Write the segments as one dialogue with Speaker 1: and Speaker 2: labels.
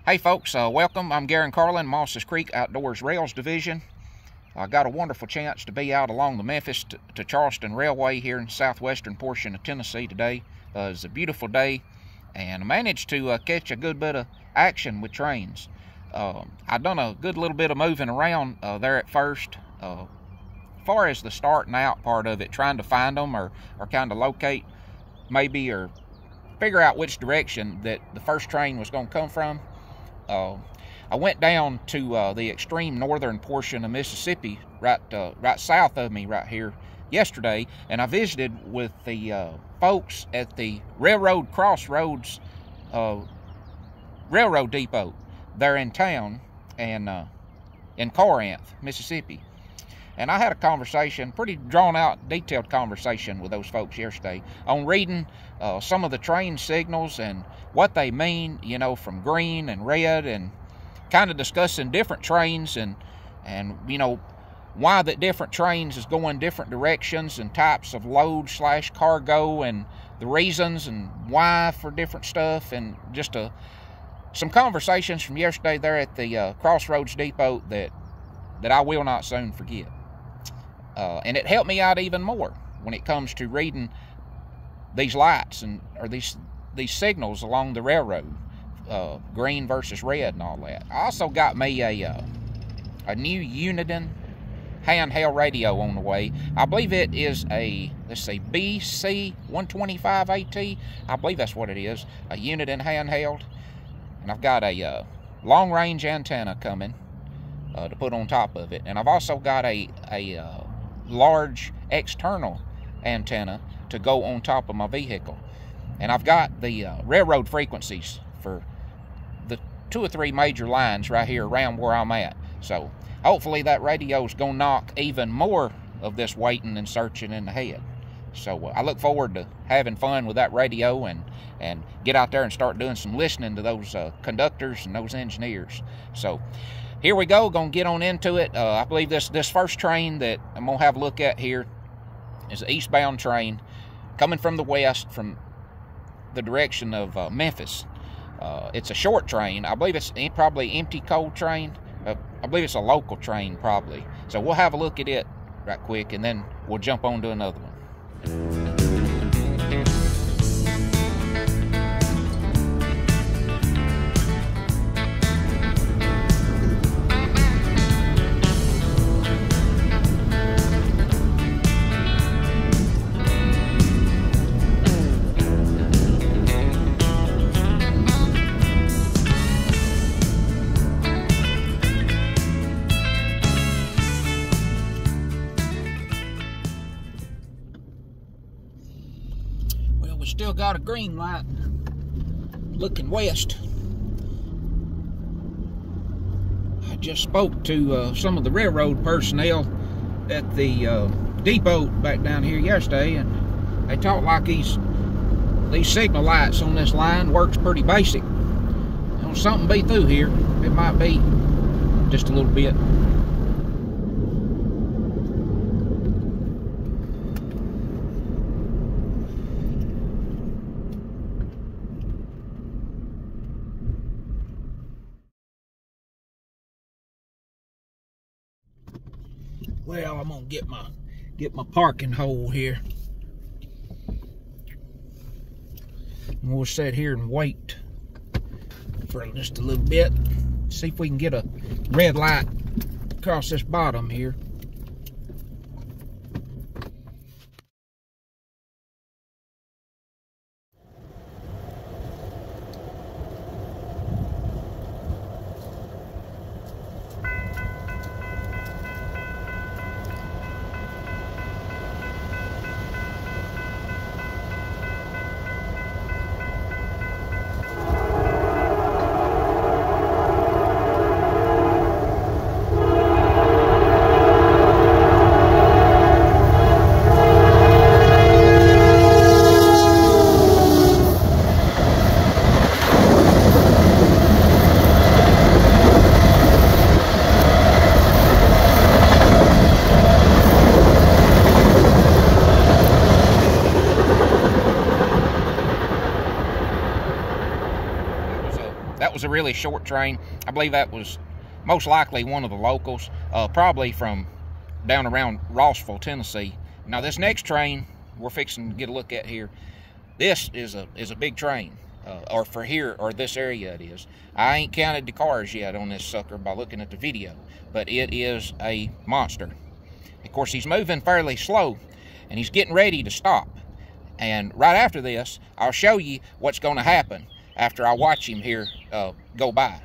Speaker 1: Hey folks, welcome. I'm Garen Carlin, Mosses Creek Outdoors Rails Division. I got a wonderful chance to be out along the Memphis to Charleston Railway here in the southwestern portion of Tennessee today. It's a beautiful day, and I managed to catch a good bit of action with trains. I've done a good little bit of moving around there at first. As far as the starting out part of it, trying to find them or kind of locate maybe or figure out which direction that the first train was going to come from. I went down to the extreme northern portion of Mississippi, right south of me right here yesterday, and I visited with the folks at the Railroad Crossroads Railroad Depot there in town and in Corinth, Mississippi. And I had a conversation, pretty drawn out, detailed conversation with those folks yesterday on reading some of the train signals and what they mean, you know, from green and red, and kind of discussing different trains and you know, why that different trains is going different directions and types of load / cargo and the reasons and why for different stuff, and just some conversations from yesterday there at the Crossroads Depot that I will not soon forget. And it helped me out even more when it comes to reading these lights or these signals along the railroad, green versus red and all that. I also got me a new Uniden handheld radio on the way. I believe it is a, let's see, BC125AT. I believe that's what it is, a Uniden handheld. And I've got a long-range antenna coming to put on top of it. And I've also got a large external antenna to go on top of my vehicle. And I've got the railroad frequencies for the 2 or 3 major lines right here around where I'm at. So hopefully that radio is going to knock even more of this waiting and searching in the head. So I look forward to having fun with that radio and get out there and start doing some listening to those conductors and those engineers. So here we go, gonna get on into it. I believe this first train that I'm gonna have a look at here is an eastbound train coming from the west, from the direction of Memphis. It's a short train. I believe it's probably empty coal train. I believe it's a local train probably. So we'll have a look at it right quick, and then we'll jump on to another one. Still got a green light looking west. I just spoke to some of the railroad personnel at the depot back down here yesterday, and they talked like these signal lights on this line works pretty basic. You know, something be through here. It might be just a little bit. Well, I'm gonna get my parking hole here. And we'll sit here and wait for just a little bit. See if we can get a red light across this bottom here. was a really short train. I believe that was most likely one of the locals, probably from down around Rossville, Tennessee. Now this next train we're fixing to get a look at here, this is a big train, or for here, or this area it is. I ain't counted the cars yet on this sucker by looking at the video, but it is a monster. Of course, he's moving fairly slow, and he's getting ready to stop. And right after this, I'll show you what's going to happen after I watch him here go by.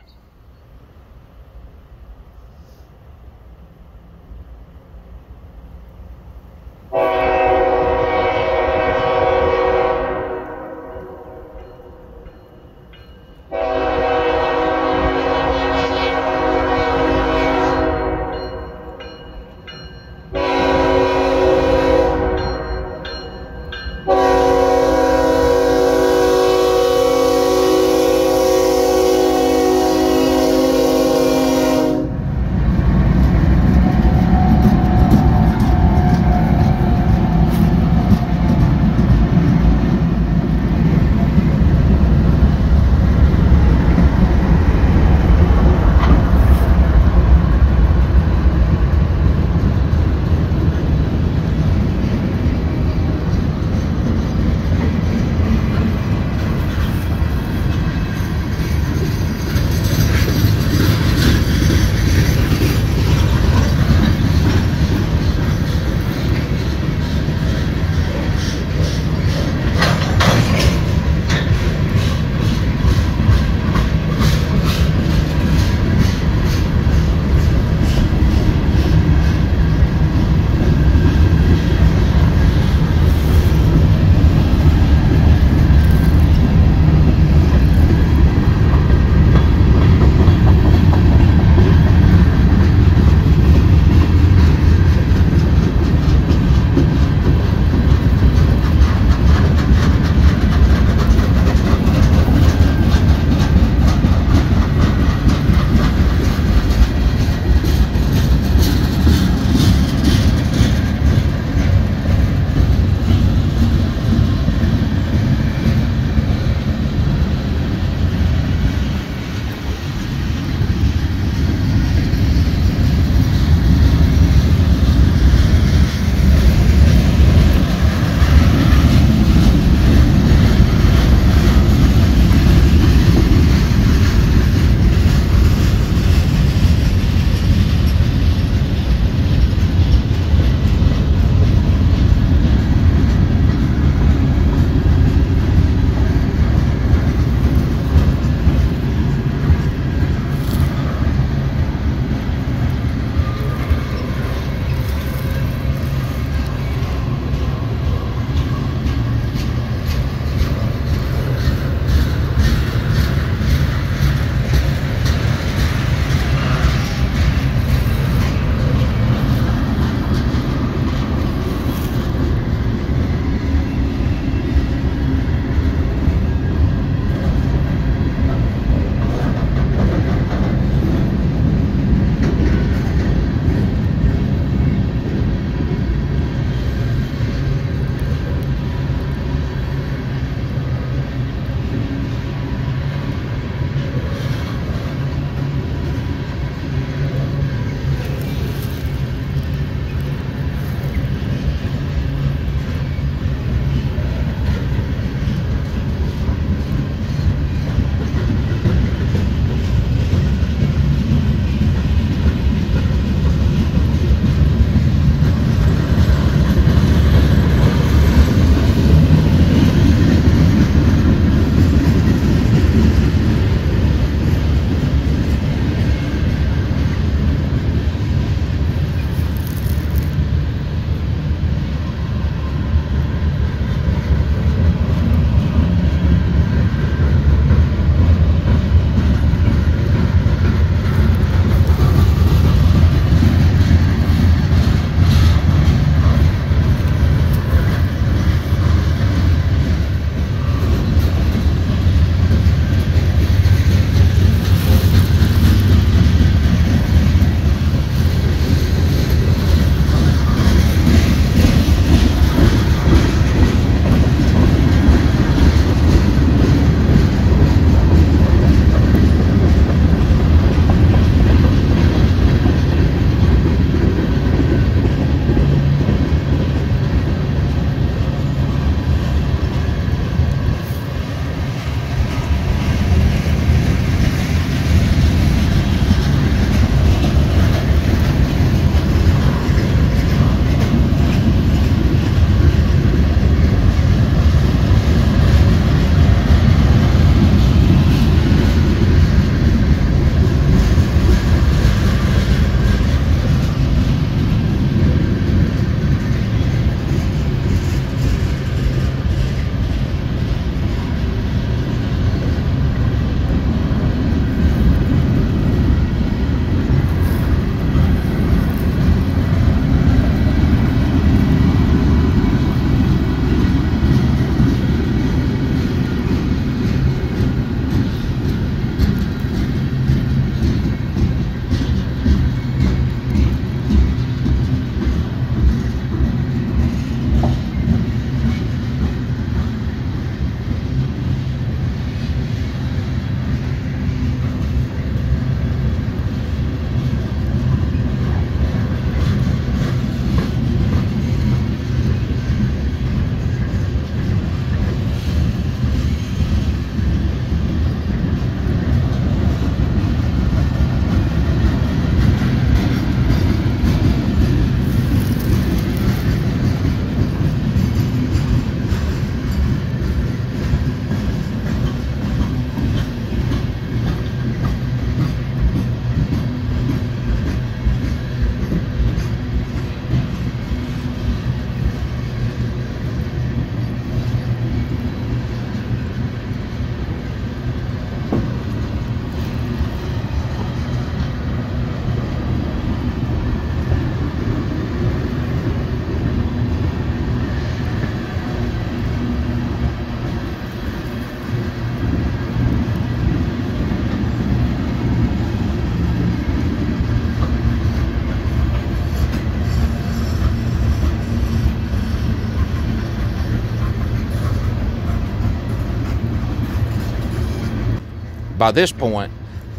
Speaker 1: By this point,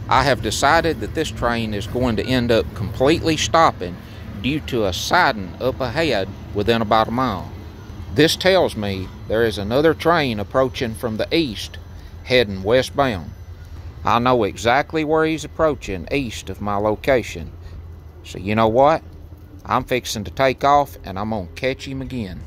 Speaker 1: I have decided that this train is going to end up completely stopping due to a siding up ahead within about a mile. This tells me there is another train approaching from the east, heading westbound. I know exactly where he's approaching east of my location. So you know what? I'm fixing to take off and I'm gonna catch him again.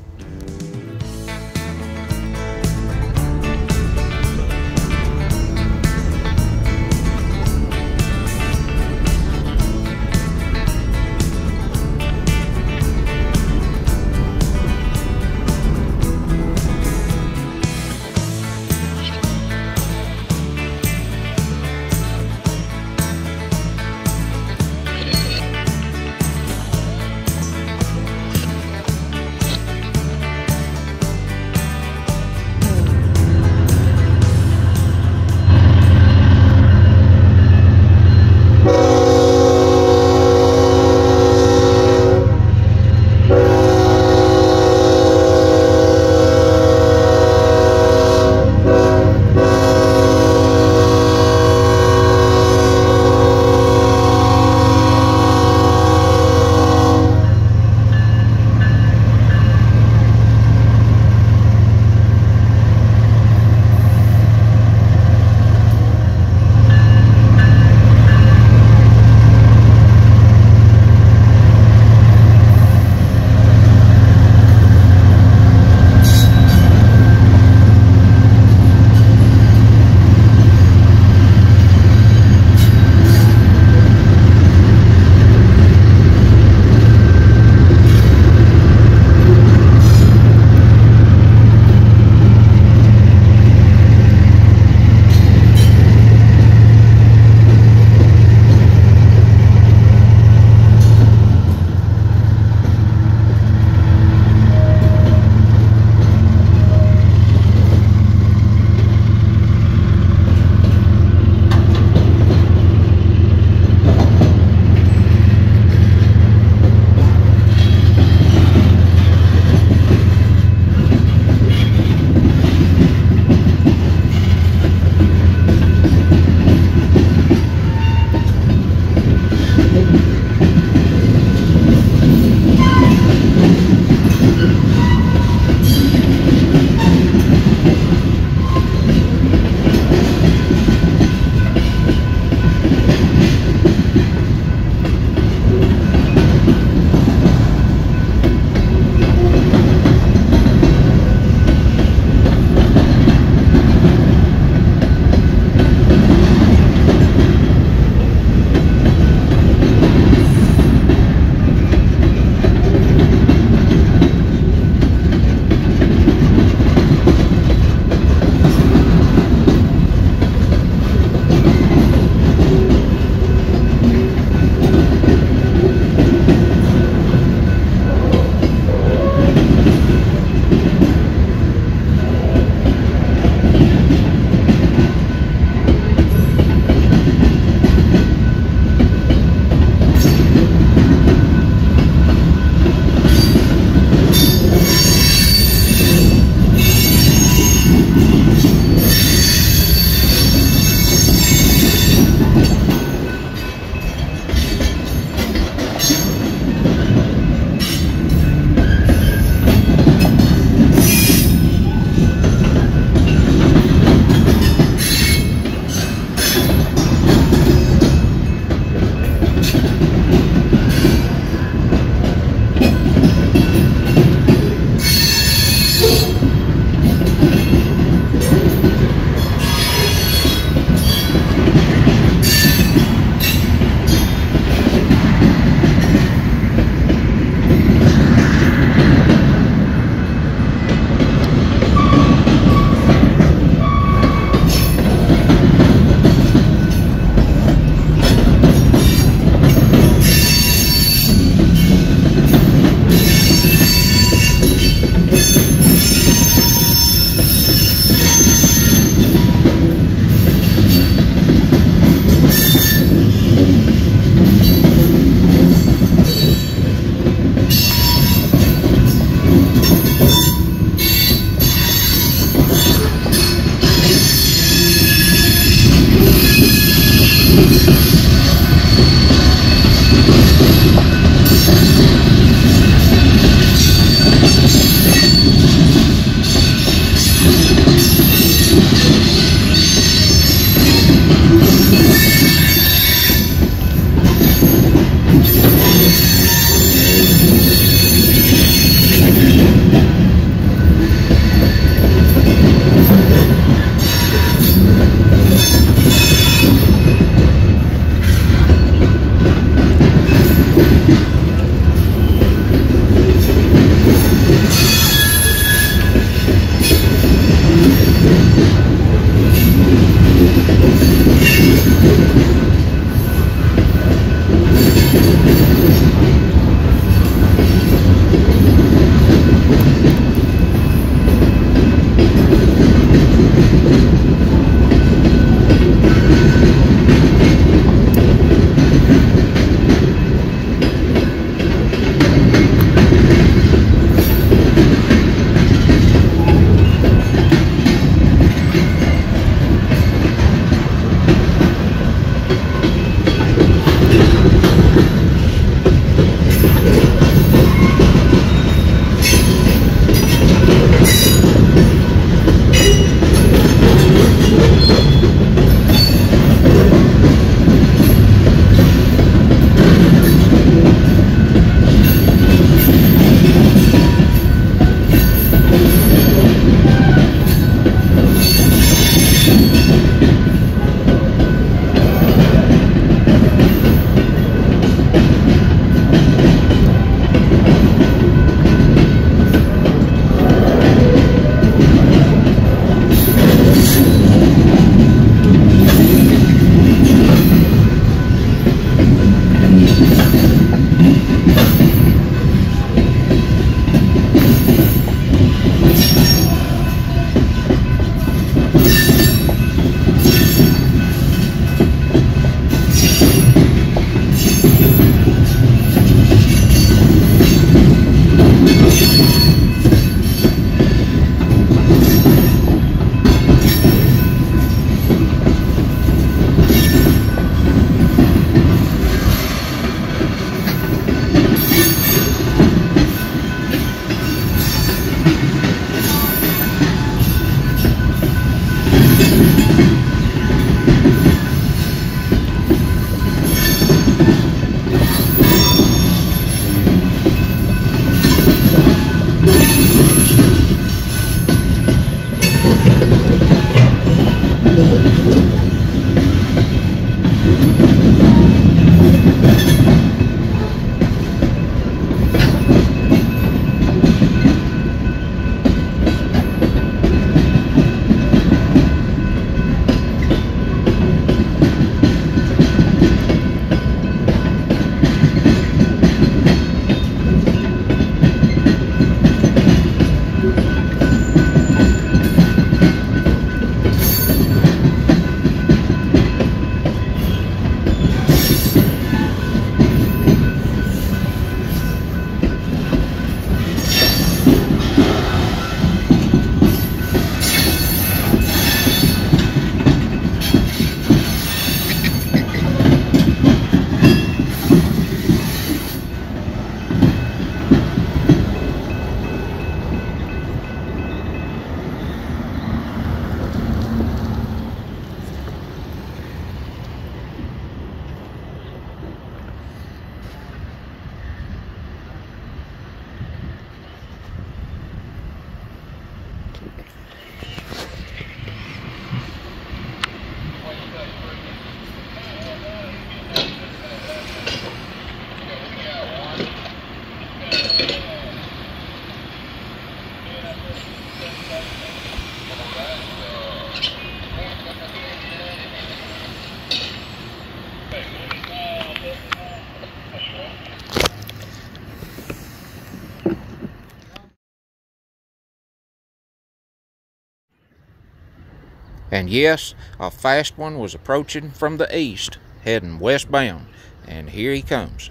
Speaker 1: And yes, a fast one was approaching from the east, heading westbound, and here he comes.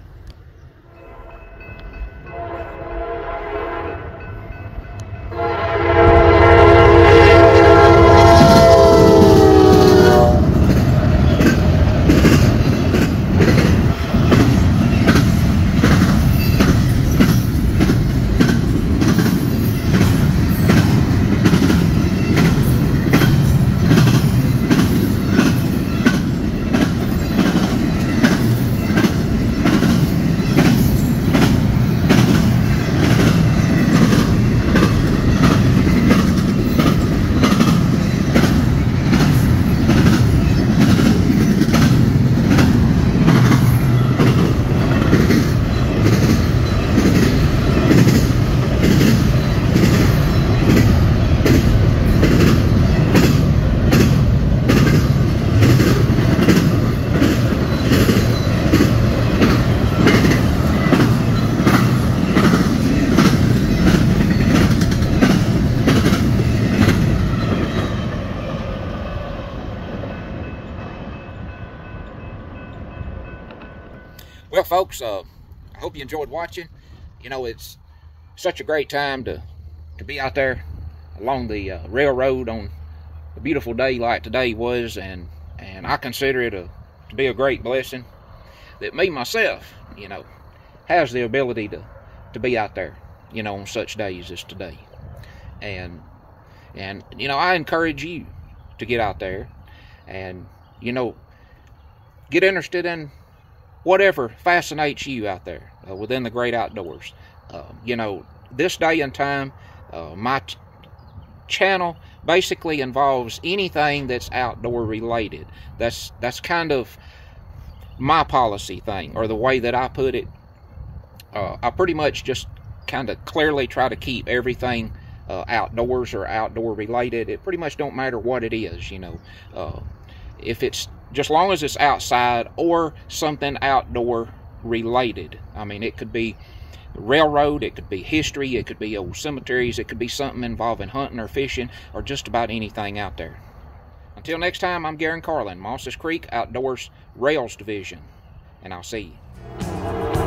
Speaker 1: Well, folks, I hope you enjoyed watching. You know, it's such a great time to be out there along the railroad on a beautiful day like today was, and I consider it to be a great blessing that me myself, you know, has the ability to be out there, you know, on such days as today. And you know, I encourage you to get out there and, you know, get interested in whatever fascinates you out there within the great outdoors. You know, this day and time, my channel basically involves anything that's outdoor related. That's kind of my policy thing, or the way that I put it. I pretty much just kind of clearly try to keep everything outdoors or outdoor related. It pretty much don't matter what it is, you know. If it's just long as it's outside or something outdoor related. I mean, it could be railroad, it could be history, it could be old cemeteries, it could be something involving hunting or fishing, or just about anything out there. Until next time, I'm Garen Carlin, Mosses Creek Outdoors Rails Division, and I'll see you.